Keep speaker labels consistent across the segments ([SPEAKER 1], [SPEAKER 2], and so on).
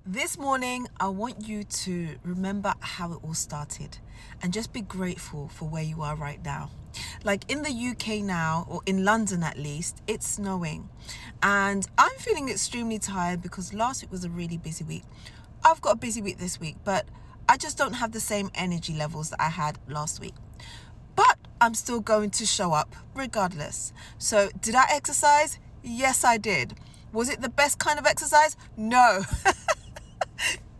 [SPEAKER 1] This morning, I want you to remember how it all started and just be grateful for where you are right now. Like in the UK now, or in London at least, it's snowing. And I'm feeling extremely tired because last week was a really busy week. I've got a busy week this week, but I just don't have the same energy levels that I had last week. But I'm still going to show up regardless. So did I exercise? Yes, I did. Was it the best kind of exercise? No.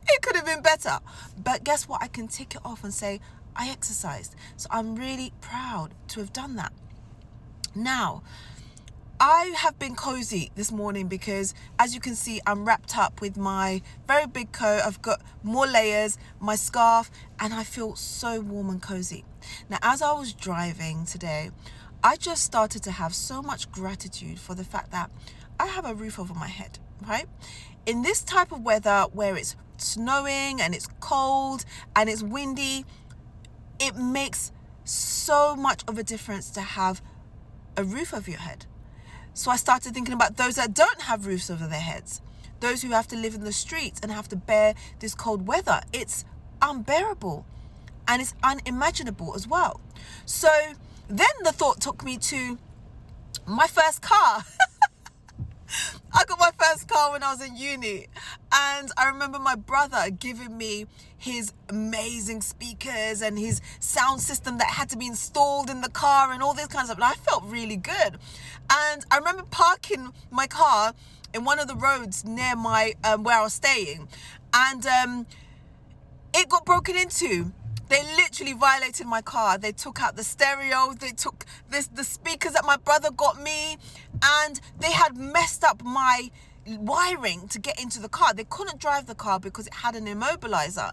[SPEAKER 1] It could have been better. But guess what? I can tick it off and say, I exercised. So I'm really proud to have done that. Now, I have been cozy this morning because, as you can see, I'm wrapped up with my very big coat. I've got more layers, my scarf, and I feel so warm and cozy. Now, as I was driving today, I just started to have so much gratitude for the fact that I have a roof over my head, right? In this type of weather where it's snowing and it's cold and it's windy, it makes so much of a difference to have a roof over your head. So I started thinking about those that don't have roofs over their heads, those who have to live in the streets and have to bear this cold weather. It's unbearable and it's unimaginable as well. So then the thought took me to my first car. I got my first car when I was in uni, and I remember my brother giving me his amazing speakers and his sound system that had to be installed in the car and all this kind of stuff. And I felt really good. And I remember parking my car in one of the roads near my where I was staying, and it got broken into. They literally violated my car. They took out the stereo. They took the speakers that my brother got me, and they had messed up my wiring to get into the car. They couldn't drive the car because it had an immobilizer,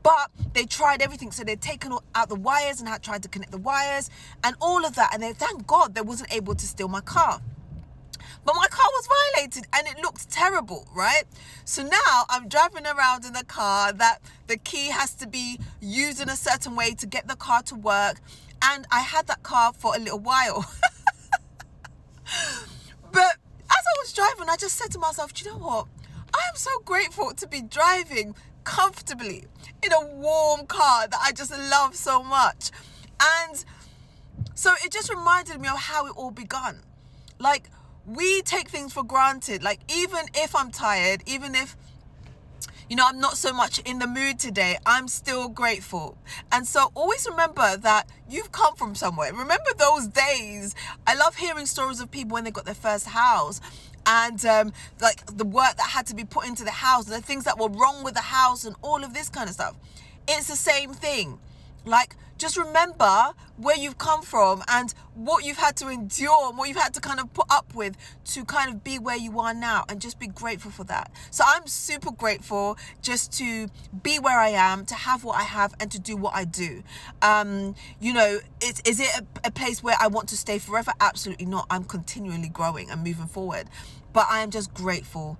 [SPEAKER 1] but they tried everything. So they'd taken out the wires and had tried to connect the wires and all of that. And they, thank God, they wasn't able to steal my car. But my car was violated and it looked terrible, right? So now I'm driving around in a car that the key has to be used in a certain way to get the car to work. And I had that car for a little while. But as I was driving, I just said to myself, do you know what? I am so grateful to be driving comfortably in a warm car that I just love so much. And so it just reminded me of how it all begun. Like, we take things for granted. Like, even if I'm tired, even if, I'm not so much in the mood today, I'm still grateful. And so always remember that you've come from somewhere. Remember those days. I love hearing stories of people when they got their first house and like the work that had to be put into the house, the things that were wrong with the house and all of this kind of stuff. It's the same thing. Like, just remember where you've come from and what you've had to endure and what you've had to kind of put up with to kind of be where you are now, and just be grateful for that. So I'm super grateful just to be where I am, to have what I have, and to do what I do. Is it a place where I want to stay forever? Absolutely not. I'm continually growing and moving forward. But I am just grateful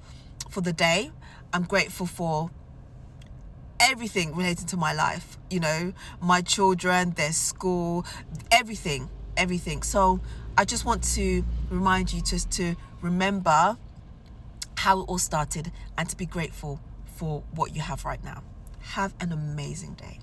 [SPEAKER 1] for the day. I'm grateful for everything related to my life, my children, their school, everything. So I just want to remind you just to remember how it all started and to be grateful for what you have right now. Have an amazing day.